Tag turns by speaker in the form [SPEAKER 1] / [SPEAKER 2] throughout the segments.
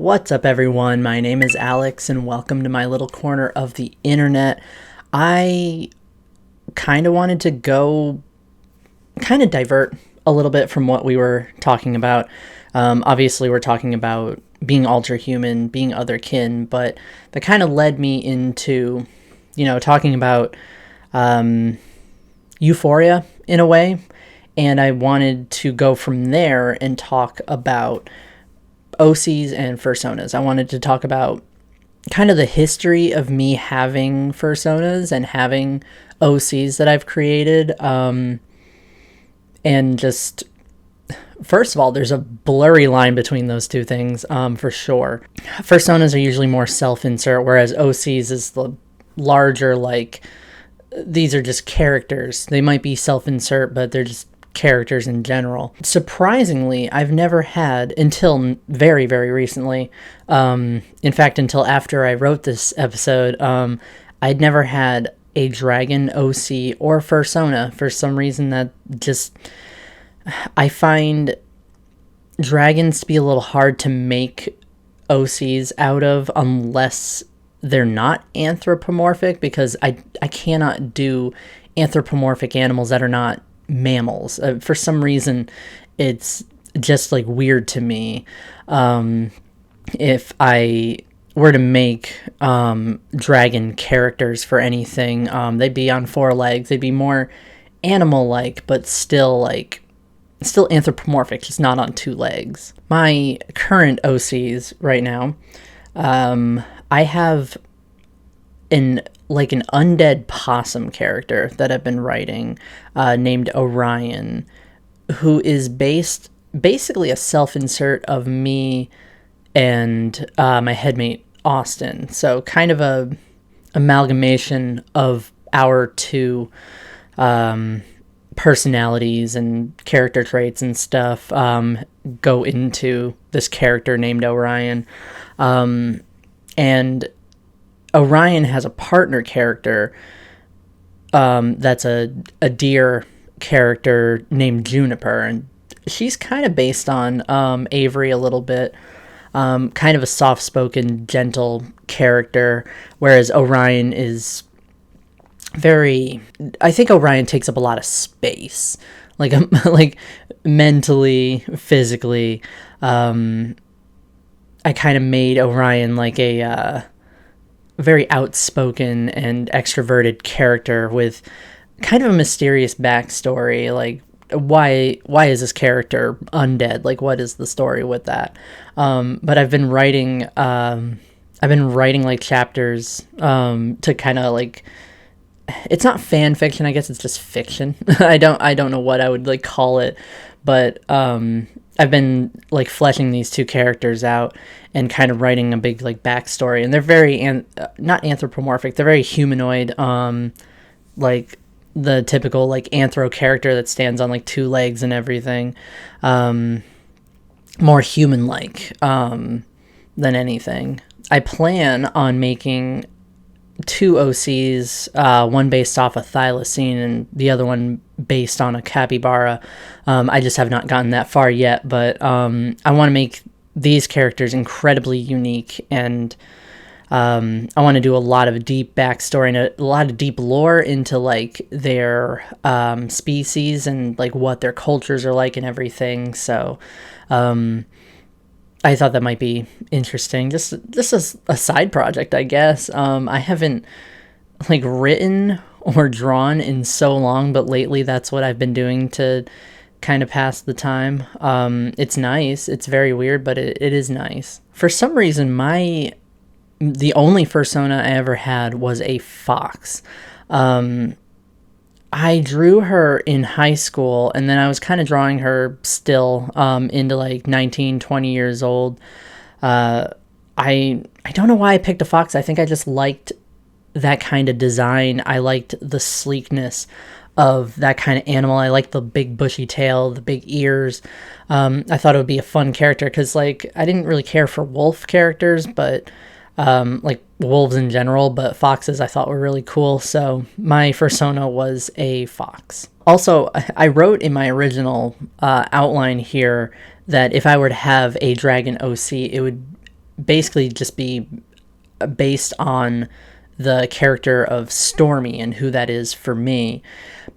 [SPEAKER 1] What's up, everyone? My name is Alex, and welcome to my little corner of the internet. I kind of wanted to divert a little bit from what we were talking about. Obviously, we're talking about being ultra-human, being otherkin, but that kind of led me into, talking about euphoria in a way, and I wanted to go from there and talk about OCs and Fursonas. I wanted to talk about kind of the history of me having Fursonas and having OCs that I've created. And just, first of all, there's a blurry line between those two things, for sure. Fursonas are usually more self-insert, whereas OCs is the larger, these are just characters. They might be self-insert, but they're just characters in general. Surprisingly, I've never had, until very, very recently, in fact, until after I wrote this episode, I'd never had a dragon OC or Fursona. For some reason, that just, I find dragons to be a little hard to make OCs out of unless they're not anthropomorphic, because I cannot do anthropomorphic animals that are not mammals. For some reason, it's just weird to me. If I were to make dragon characters for anything, they'd be on four legs. They'd be more animal-like, but still anthropomorphic, just not on two legs. My current OCs right now, I have an undead possum character that I've been writing, named Orion, who is basically a self-insert of me and my headmate Austin. So kind of a amalgamation of our two personalities and character traits and stuff go into this character named Orion. And Orion has a partner character that's a deer character named Juniper, and she's kind of based on Avery a little bit, kind of a soft-spoken, gentle character, whereas Orion is I think Orion takes up a lot of space, like mentally, physically. I kind of made Orion like a very outspoken and extroverted character with kind of a mysterious backstory. Why is this character undead? What is the story with that? But I've been writing chapters to kind of it's not fan fiction. I guess it's just fiction. I don't know what I would call it, but I've been fleshing these two characters out and kind of writing a big backstory, and they're very not anthropomorphic. They're very humanoid, the typical anthro character that stands on two legs and everything, more human-like than anything. I plan on making two OCs, one based off a thylacine and the other one based on a capybara. I just have not gotten that far yet, but I want to make these characters incredibly unique, and I want to do a lot of deep backstory and a lot of deep lore into their species and what their cultures are like and everything. So I thought that might be interesting. Just a side project, I guess. I haven't written or drawn in so long, but lately that's what I've been doing to kind of pass the time. It's nice. It's very weird, but it is nice. For some reason, the only Fursona I ever had was a fox. I drew her in high school, and then I was kind of drawing her still into 19, 20 years old. I don't know why I picked a fox. I think I just liked that kind of design. I liked the sleekness of that kind of animal. I liked the big bushy tail, the big ears. I thought it would be a fun character because I didn't really care for wolf characters, but wolves in general, but foxes I thought were really cool, so my Fursona was a fox. Also, I wrote in my original outline here that if I were to have a dragon OC, it would basically just be based on the character of Stormy and who that is for me.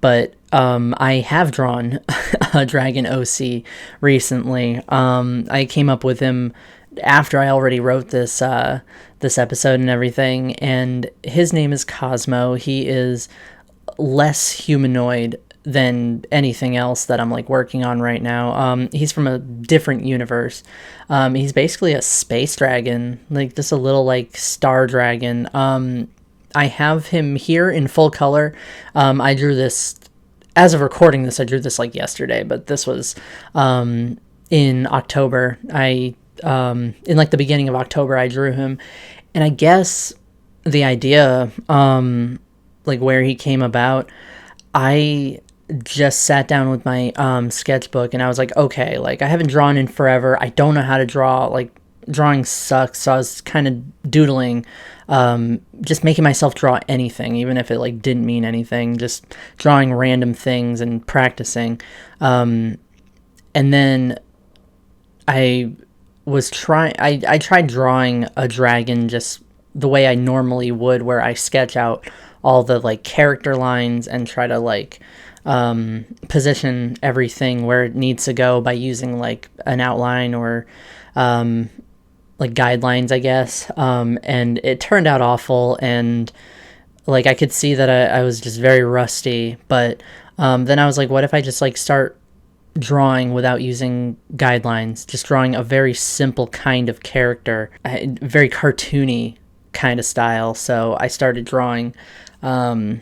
[SPEAKER 1] But I have drawn a dragon OC recently. I came up with him after I already wrote this episode and everything, and his name is Cosmo. He is less humanoid than anything else that I'm like working on right now. He's from a different universe. He's basically a space dragon, like just a little like star dragon. I have him here in full color. I drew this as of recording this. I drew this like yesterday, but this was in October. In like the beginning of October, I drew him, and I guess the idea, like where he came about, I just sat down with my sketchbook and I was like, okay, like I haven't drawn in forever. I don't know how to draw. Like drawing sucks, so I was kind of doodling, just making myself draw anything, even if it like didn't mean anything, just drawing random things and practicing. And then I tried drawing a dragon just the way I normally would, where I sketch out all the like character lines and try to like position everything where it needs to go by using like an outline or like guidelines, I guess. And it turned out awful, and like I could see that I was just very rusty. But then I was like, what if I just like start drawing without using guidelines, just drawing a very simple kind of character, very cartoony kind of style. So I started drawing Cosmo,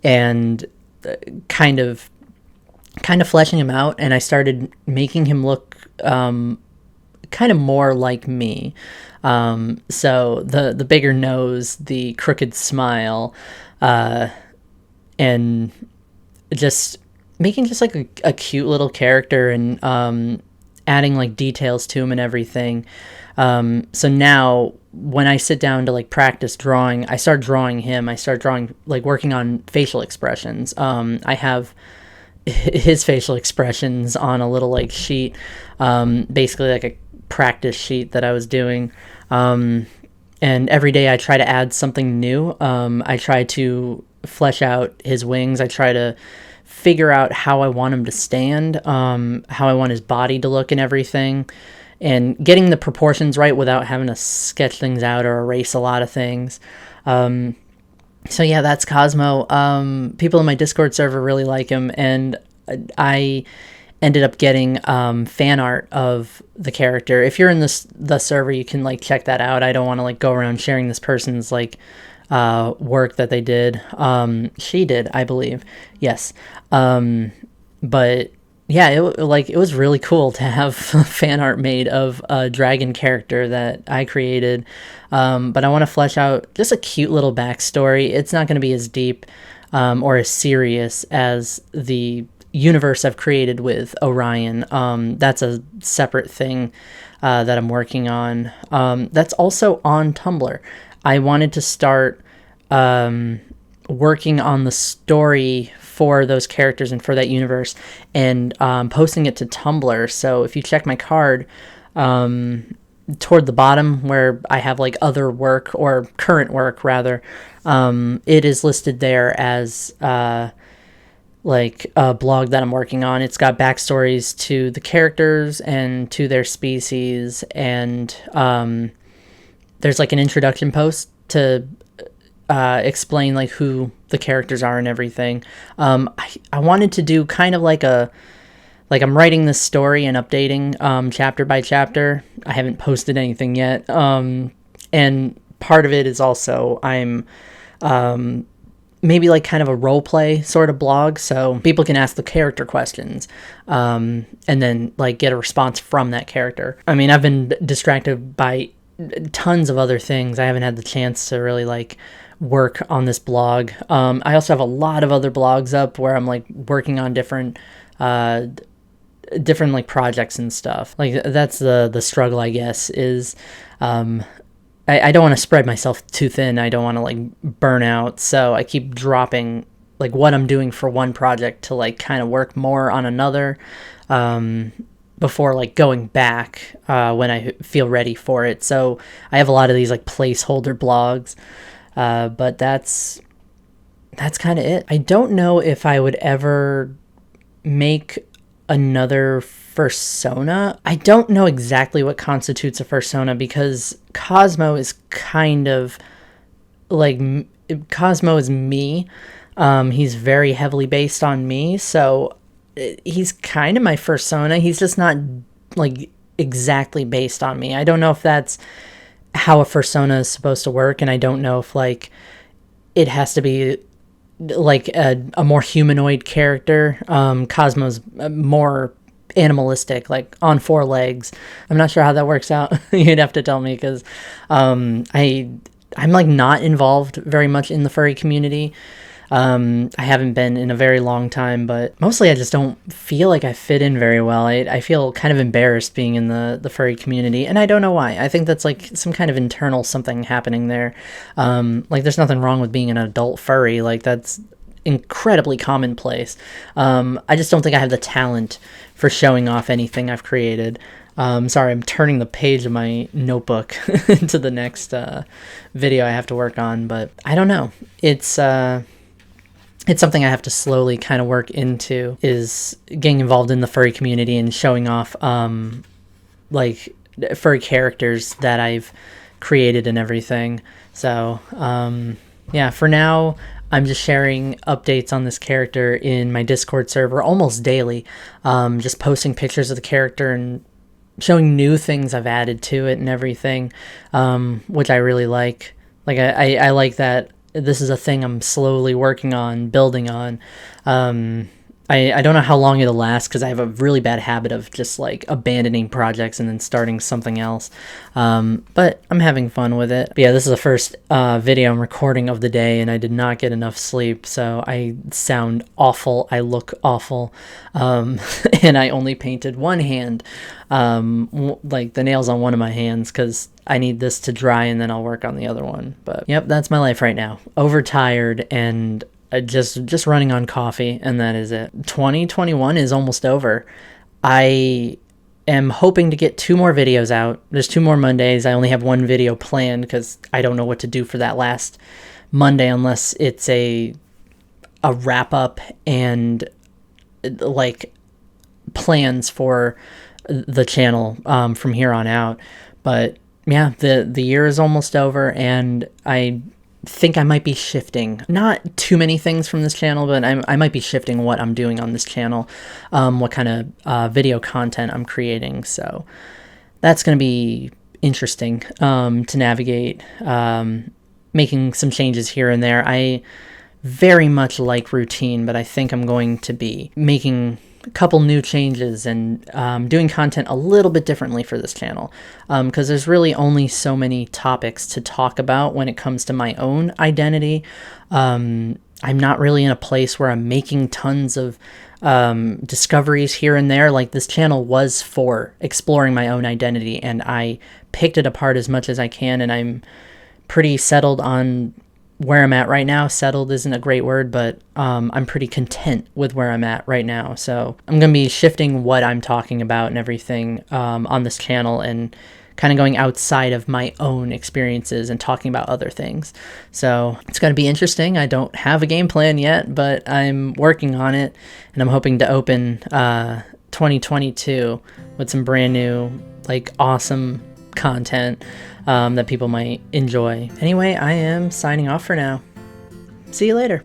[SPEAKER 1] and kind of fleshing him out, and I started making him look kind of more like me. So the bigger nose, the crooked smile, and just making just like a cute little character, and adding like details to him and everything. So now when I sit down to like practice drawing, I start drawing him. I start drawing, like working on facial expressions. I have his facial expressions on a little like sheet, basically like a practice sheet that I was doing. And every day I try to add something new. I try to flesh out his wings. I try to figure out how I want him to stand, how I want his body to look and everything, and getting the proportions right without having to sketch things out or erase a lot of things. So yeah, that's Cosmo. People in my Discord server really like him, and I ended up getting fan art of the character. If you're in the server, you can like check that out. I don't want to like go around sharing this person's like work that they did. She did, I believe. Yes. But yeah, it was really cool to have fan art made of a dragon character that I created. But I want to flesh out just a cute little backstory. It's not going to be as deep or as serious as the universe I've created with Orion. That's a separate thing that I'm working on. That's also on Tumblr. I wanted to start working on the story for those characters and for that universe, and posting it to Tumblr. So if you check my card, toward the bottom where I have like other work, or current work rather, it is listed there as like a blog that I'm working on. It's got backstories to the characters and to their species, and there's like an introduction post to explain like who the characters are and everything. I wanted to do kind of like I'm writing this story and updating chapter by chapter. I haven't posted anything yet. And part of it is also I'm maybe like kind of a role play sort of blog, so people can ask the character questions, and then like get a response from that character. I mean, I've been distracted by tons of other things. I haven't had the chance to really like work on this blog. I also have a lot of other blogs up where I'm like working on different like projects and stuff. Like that's the struggle, I guess, is I don't want to spread myself too thin. I don't want to like burn out, so I keep dropping like what I'm doing for one project to like kind of work more on another. before like going back when I feel ready for it. So I have a lot of these like placeholder blogs, but that's kind of it. I don't know if I would ever make another fursona. I don't know exactly what constitutes a fursona, because Cosmo is kind of like, Cosmo is me. He's very heavily based on me, so he's kind of my fursona. He's just not like exactly based on me. I don't know if that's how a fursona is supposed to work, and I don't know if like it has to be like a more humanoid character. Cosmo's more animalistic, like on four legs. I'm not sure how that works out. You'd have to tell me, because I'm like not involved very much in the furry community. I haven't been in a very long time, but mostly I just don't feel like I fit in very well. I feel kind of embarrassed being in the furry community, and I don't know why. I think that's like some kind of internal something happening there. Like there's nothing wrong with being an adult furry. Like that's incredibly commonplace. I just don't think I have the talent for showing off anything I've created. Sorry, I'm turning the page of my notebook into the next video I have to work on, but I don't know. It's something I have to slowly kind of work into, is getting involved in the furry community and showing off like furry characters that I've created and everything. So yeah, for now I'm just sharing updates on this character in my Discord server almost daily, just posting pictures of the character and showing new things I've added to it and everything, which I really like. Like I like that this is a thing I'm slowly working on, building on. I don't know how long it'll last, because I have a really bad habit of just like abandoning projects and then starting something else. But I'm having fun with it. But yeah, this is the first video I'm recording of the day, and I did not get enough sleep, so I sound awful. I look awful. And I only painted one hand, like the nails on one of my hands, because I need this to dry and then I'll work on the other one. But yep, that's my life right now. Overtired and just running on coffee, and that is it. 2021 is almost over. I am hoping to get 2 more videos out. There's 2 more Mondays. I only have 1 video planned because I don't know what to do for that last Monday unless it's a wrap up and like plans for the channel from here on out. But yeah, the year is almost over, and I think I might be shifting, not too many things from this channel, but I might be shifting what I'm doing on this channel, what kind of video content I'm creating. So that's going to be interesting to navigate, making some changes here and there. I very much like routine, but I think I'm going to be making a couple new changes and doing content a little bit differently for this channel, because there's really only so many topics to talk about when it comes to my own identity. I'm not really in a place where I'm making tons of discoveries here and there. Like, this channel was for exploring my own identity, and I picked it apart as much as I can, and I'm pretty settled on where I'm at right now. Settled isn't a great word, but I'm pretty content with where I'm at right now. So I'm going to be shifting what I'm talking about and everything on this channel, and kind of going outside of my own experiences and talking about other things. So it's going to be interesting. I don't have a game plan yet, but I'm working on it, and I'm hoping to open 2022 with some brand new, like, awesome content that people might enjoy. Anyway, I am signing off for now. See you later.